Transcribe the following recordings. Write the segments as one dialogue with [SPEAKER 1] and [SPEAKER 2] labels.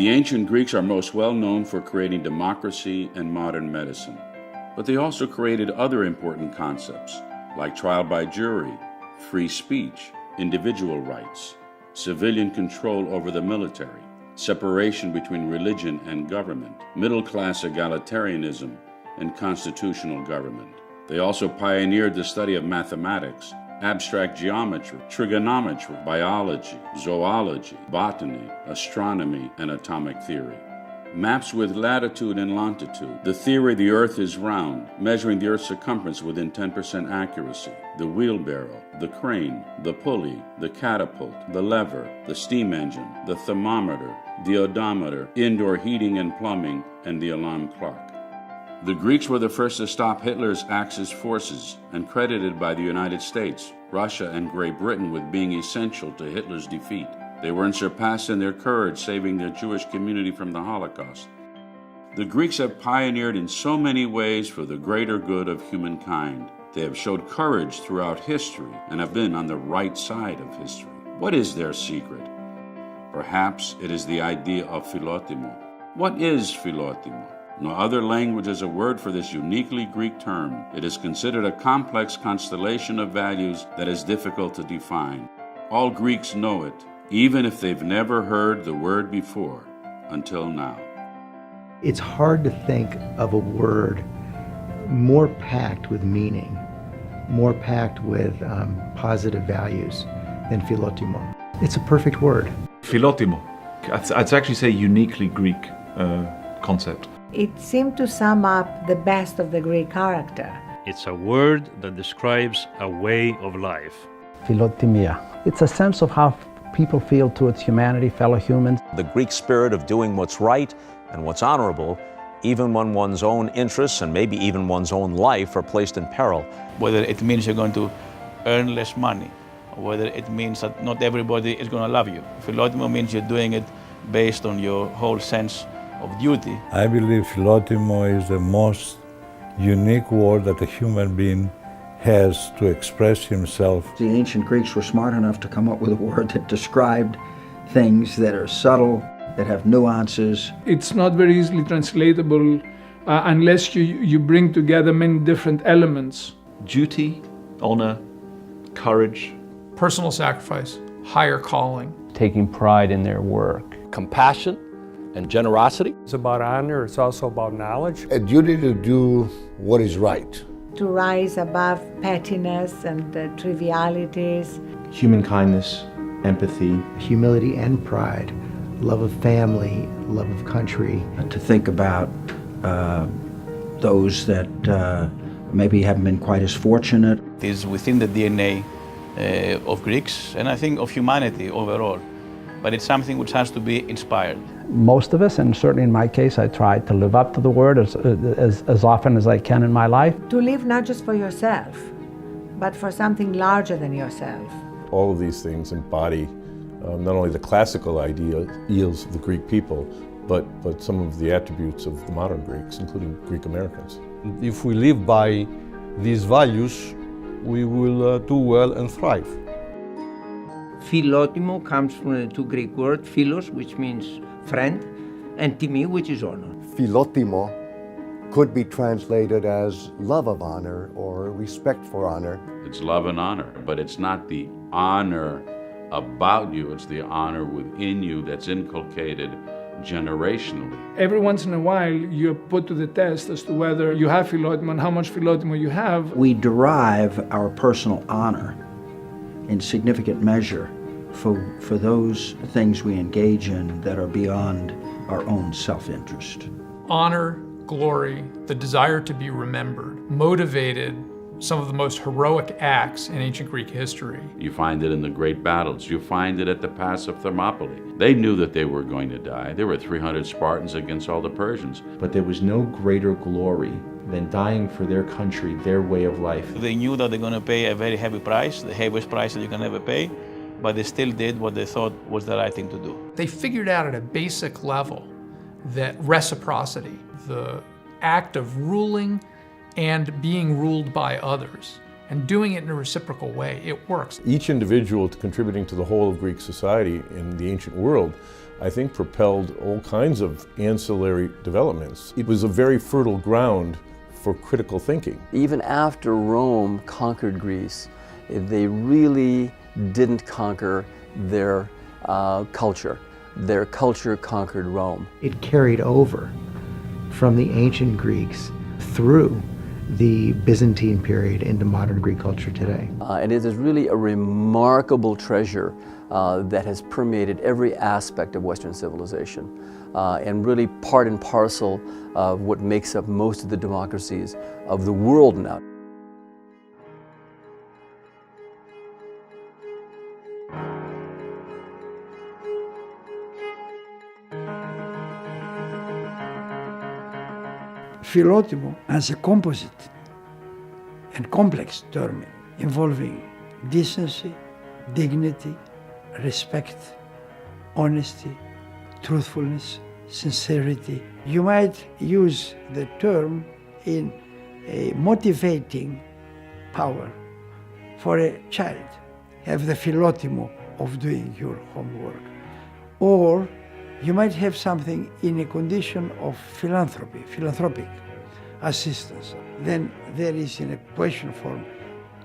[SPEAKER 1] The ancient Greeks are most well known for creating democracy and modern medicine, but they also created other important concepts like trial by jury, free speech, individual rights, civilian control over the military, separation between religion and government, middle-class egalitarianism, and constitutional government. They also pioneered the study of mathematics, abstract geometry, trigonometry, biology, zoology, botany, astronomy, and atomic theory. Maps with latitude and longitude, the theory the Earth is round, measuring the Earth's circumference within 10% accuracy, the wheelbarrow, the crane, the pulley, the catapult, the lever, the steam engine, the thermometer, the odometer, indoor heating and plumbing, and the alarm clock. The Greeks were the first to stop Hitler's Axis forces and credited by the United States, Russia, and Great Britain with being essential to Hitler's defeat. They were unsurpassed in their courage, saving their Jewish community from the Holocaust. The Greeks have pioneered in so many ways for the greater good of humankind. They have showed courage throughout history and have been on the right side of history. What is their secret? Perhaps it is the idea of Philotimo. What is Philotimo? No other language has a word for this uniquely Greek term. It is considered a complex constellation of values that is difficult to define. All Greeks know it, even if they've never heard the word before, until now.
[SPEAKER 2] It's hard to think of a word more packed with meaning, more packed with positive values than Philotimo. It's a perfect word.
[SPEAKER 3] Philotimo. I'd actually say uniquely Greek concept.
[SPEAKER 4] It seemed to sum up the best of the Greek character.
[SPEAKER 5] It's a word that describes a way of life.
[SPEAKER 6] Philotimia. It's a sense of how people feel towards humanity, fellow humans.
[SPEAKER 7] The Greek spirit of doing what's right and what's honorable, even when one's own interests and maybe even one's own life are placed in peril.
[SPEAKER 8] Whether it means you're going to earn less money, or whether it means that not everybody is going to love you. Philotimo means you're doing it based on your whole sense of duty.
[SPEAKER 9] I believe Philotimo is the most unique word that a human being has to express himself.
[SPEAKER 10] The ancient Greeks were smart enough to come up with a word that described things that are subtle, that have nuances.
[SPEAKER 11] It's not very easily translatable unless you bring together many different elements.
[SPEAKER 3] Duty, honor, courage.
[SPEAKER 12] Personal sacrifice, higher calling.
[SPEAKER 6] Taking pride in their work.
[SPEAKER 7] Compassion and generosity.
[SPEAKER 13] It's about honor, it's also about knowledge.
[SPEAKER 14] A duty to do what is right.
[SPEAKER 4] To rise above pettiness and trivialities.
[SPEAKER 15] Human kindness, empathy.
[SPEAKER 2] Humility and pride, love of family, love of country.
[SPEAKER 10] To think about those that maybe haven't been quite as fortunate.
[SPEAKER 8] It is within the DNA of Greeks, and I think of humanity overall. But it's something which has to be inspired.
[SPEAKER 6] Most of us, and certainly in my case, I try to live up to the word as often as I can in my life.
[SPEAKER 4] To live not just for yourself, but for something larger than yourself.
[SPEAKER 16] All of these things embody not only the classical ideals of the Greek people, but some of the attributes of the modern Greeks, including Greek Americans.
[SPEAKER 17] If we live by these values, we will do well and thrive.
[SPEAKER 18] Philotimo comes from the two Greek words, philos, which means friend, and timi, which is honor.
[SPEAKER 14] Philotimo could be translated as love of honor or respect for honor.
[SPEAKER 1] It's love and honor, but it's not the honor about you, it's the honor within you that's inculcated generationally.
[SPEAKER 11] Every once in a while, you're put to the test as to whether you have Philotimo and how much Philotimo you have.
[SPEAKER 10] We derive our personal honor in significant measure for those things we engage in that are beyond our own self-interest.
[SPEAKER 12] Honor, glory, the desire to be remembered, motivated some of the most heroic acts in ancient Greek history.
[SPEAKER 1] You find it in the great battles. You find it at the Pass of Thermopylae. They knew that they were going to die. There were 300 Spartans against all the Persians.
[SPEAKER 15] But there was no greater glory than dying for their country, their way of life.
[SPEAKER 8] They knew that they're going to pay a very heavy price, the heaviest price that you can ever pay, but they still did what they thought was the right thing to do.
[SPEAKER 12] They figured out at a basic level that reciprocity, the act of ruling and being ruled by others, and doing it in a reciprocal way, it works.
[SPEAKER 16] Each individual contributing to the whole of Greek society in the ancient world I think propelled all kinds of ancillary developments. It was a very fertile ground for critical thinking.
[SPEAKER 19] Even after Rome conquered Greece, they really didn't conquer their culture. Their culture conquered Rome.
[SPEAKER 2] It carried over from the ancient Greeks through the Byzantine period into modern Greek culture today.
[SPEAKER 19] And it is really a remarkable treasure that has permeated every aspect of Western civilization and really part and parcel of what makes up most of the democracies of the world now.
[SPEAKER 20] Philotimo as a composite and complex term involving decency, dignity, respect, honesty, truthfulness, sincerity. You might use the term in a motivating power for a child. Have the Philotimo of doing your homework. Or you might have something in a condition of philanthropic assistance. Then there is in a question form,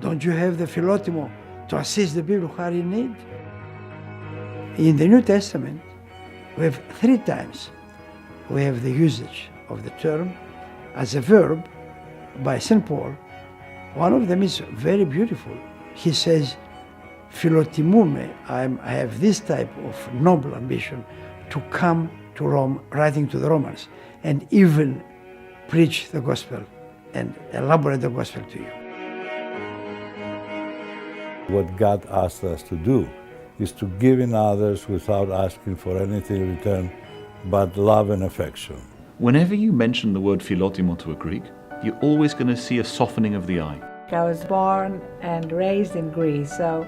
[SPEAKER 20] don't you have the Philotimo to assist the people who are in need? In the New Testament, we have 3 times we have the usage of the term as a verb by St. Paul. One of them is very beautiful. He says, Philotimume, I have this type of noble ambition to come to Rome, writing to the Romans, and even preach the gospel and elaborate the gospel to you.
[SPEAKER 9] What God asked us to do is to give in others without asking for anything in return but love and affection.
[SPEAKER 3] Whenever you mention the word Philotimo to a Greek, you're always going to see a softening of the eye.
[SPEAKER 4] I was born and raised in Greece, so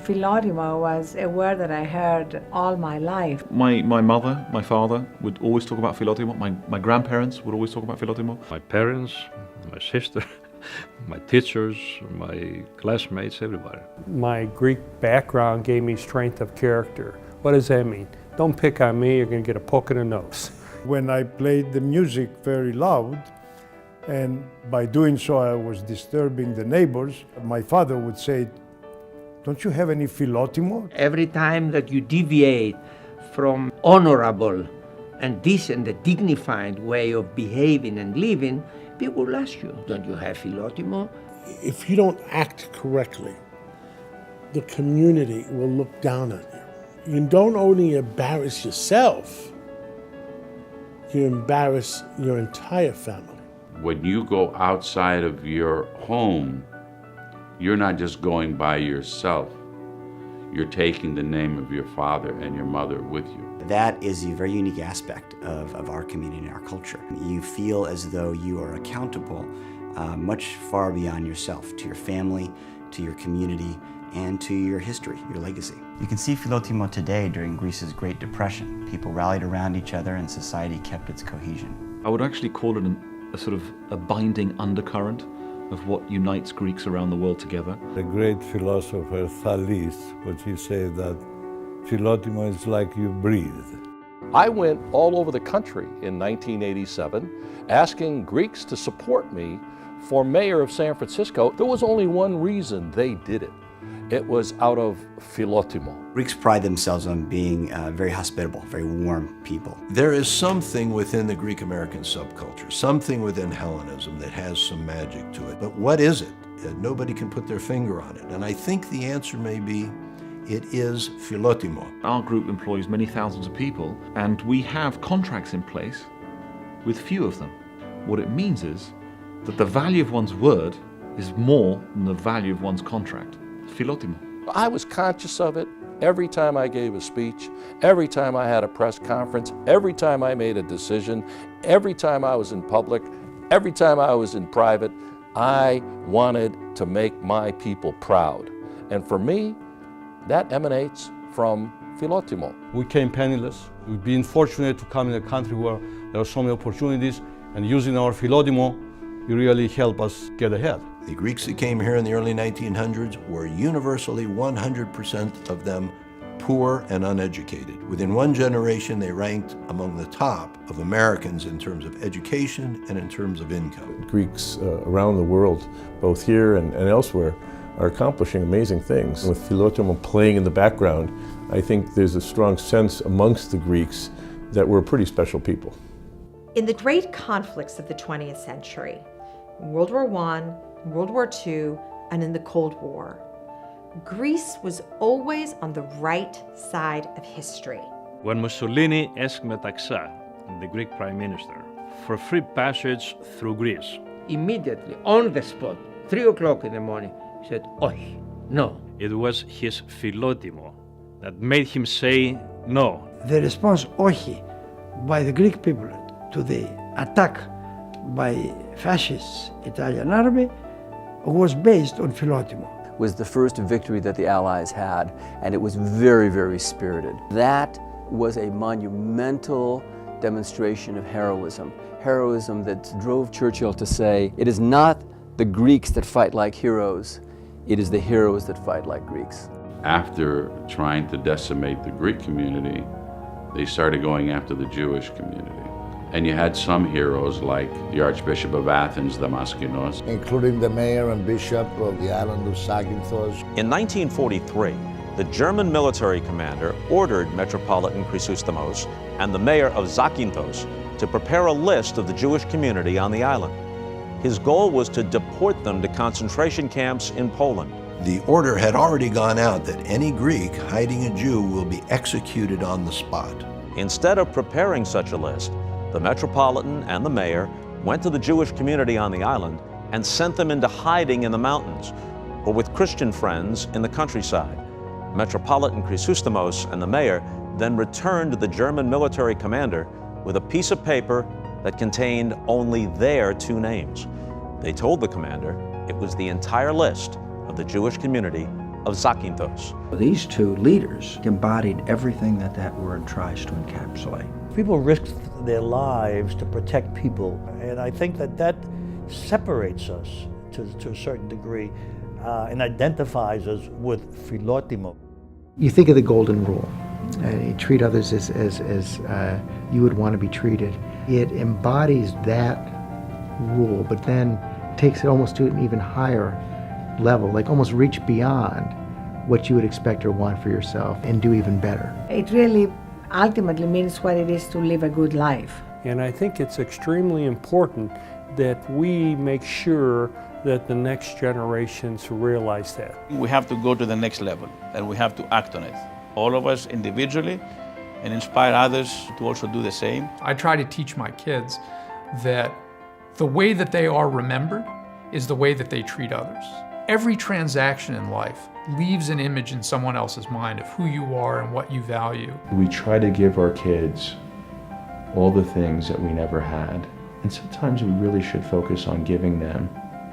[SPEAKER 4] Philotimo was a word that I heard all my life.
[SPEAKER 3] My mother, my father would always talk about Philotimo. My grandparents would always talk about Philotimo.
[SPEAKER 5] My parents, my sister, my teachers, my classmates, everybody.
[SPEAKER 13] My Greek background gave me strength of character. What does that mean? Don't pick on me, you're going to get a poke in the nose.
[SPEAKER 21] When I played the music very loud, and by doing so I was disturbing the neighbors, my father would say, don't you have any Philotimo?
[SPEAKER 18] Every time that you deviate from honorable and decent, a dignified way of behaving and living, people will ask you, don't you have Philotimo?
[SPEAKER 22] If you don't act correctly, the community will look down on you. You don't only embarrass yourself, you embarrass your entire family.
[SPEAKER 1] When you go outside of your home, you're not just going by yourself. You're taking the name of your father and your mother with you.
[SPEAKER 23] That is a very unique aspect of our community and our culture. You feel as though you are accountable much far beyond yourself, to your family, to your community, and to your history, your legacy. You can see Philotimo today during Greece's Great Depression. People rallied around each other and society kept its cohesion.
[SPEAKER 3] I would actually call it a sort of a binding undercurrent of what unites Greeks around the world together.
[SPEAKER 9] The great philosopher Thalys, would he say that Philotimo is like you breathe.
[SPEAKER 24] I went all over the country in 1987 asking Greeks to support me for mayor of San Francisco. There was only one reason they did it. It was out of Philotimo.
[SPEAKER 23] Greeks pride themselves on being very hospitable, very warm people.
[SPEAKER 25] There is something within the Greek-American subculture, something within Hellenism that has some magic to it. But what is it? Nobody can put their finger on it. And I think the answer may be, it is Philotimo.
[SPEAKER 3] Our group employs many thousands of people, and we have contracts in place with few of them. What it means is that the value of one's word is more than the value of one's contract. Philotimo.
[SPEAKER 24] I was conscious of it every time I gave a speech, every time I had a press conference, every time I made a decision, every time I was in public, every time I was in private. I wanted to make my people proud. And for me, that emanates from Philotimo.
[SPEAKER 17] We came penniless. We've been fortunate to come in a country where there are so many opportunities, and using our Philotimo, you really help us get ahead.
[SPEAKER 25] The Greeks that came here in the early 1900s were universally 100% of them poor and uneducated. Within one generation, they ranked among the top of Americans in terms of education and in terms of income.
[SPEAKER 16] Greeks around the world, both here and elsewhere, are accomplishing amazing things. With Philotimo playing in the background, I think there's a strong sense amongst the Greeks that we're pretty special people.
[SPEAKER 6] In the great conflicts of the 20th century, World War I, World War II, and in the Cold War, Greece was always on the right side of history.
[SPEAKER 5] When Mussolini asked Metaxa, the Greek Prime Minister, for free passage through Greece,
[SPEAKER 18] Immediately, on the spot, 3 o'clock in the morning, he said, "Oi, no."
[SPEAKER 5] it was his Philotimo that made him say no.
[SPEAKER 20] The response, "Ohi," by the Greek people to the attack by fascist Italian army was based on Philotimo.
[SPEAKER 19] Was the first victory that the Allies had, and it was very, very spirited. That was a monumental demonstration of heroism. Heroism that drove Churchill to say, it is not the Greeks that fight like heroes, it is the heroes that fight like Greeks.
[SPEAKER 1] After trying to decimate the Greek community, they started going after the Jewish community. And you had some heroes like the Archbishop of Athens, Damaskinos,
[SPEAKER 7] including the mayor and bishop of the island of Zakynthos.
[SPEAKER 10] In 1943, the German military commander ordered Metropolitan Chrysostomos and the mayor of Zakynthos to prepare a list of the Jewish community on the island. His goal was to deport them to concentration camps in Poland.
[SPEAKER 25] The order had already gone out that any Greek hiding a Jew will be executed on the spot.
[SPEAKER 10] Instead of preparing such a list, the Metropolitan and the mayor went to the Jewish community on the island and sent them into hiding in the mountains or with Christian friends in the countryside. Metropolitan Chrysostomos and the mayor then returned to the German military commander with a piece of paper that contained only their 2 names. They told the commander it was the entire list of the Jewish community of Zakynthos.
[SPEAKER 11] These 2 leaders embodied everything that that word tries to encapsulate.
[SPEAKER 14] People risked their lives to protect people, and I think that that separates us to a certain degree and identifies us with Philotimo.
[SPEAKER 2] You think of the golden rule, you treat others as you would want to be treated. It embodies that rule, but then takes it almost to an even higher level, like almost reach beyond what you would expect or want for yourself and do even better.
[SPEAKER 4] It really ultimately means what it is to live a good life.
[SPEAKER 13] And I think it's extremely important that we make sure that the next generations realize that.
[SPEAKER 8] We have to go to the next level and we have to act on it. All of us individually, and inspire others to also do the same.
[SPEAKER 12] I try to teach my kids that the way that they are remembered is the way that they treat others. Every transaction in life leaves an image in someone else's mind of who you are and what you value.
[SPEAKER 15] We try to give our kids all the things that we never had, and sometimes we really should focus on giving them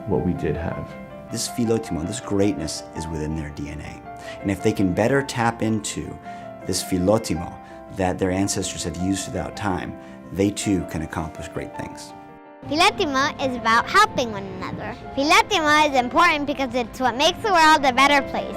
[SPEAKER 15] what we did have.
[SPEAKER 23] This Philotimo, this greatness is within their DNA. And if they can better tap into this Philotimo that their ancestors have used throughout time, they too can accomplish great things.
[SPEAKER 26] Philotimo is about helping one another. Philotimo is important because it's what makes the world a better place.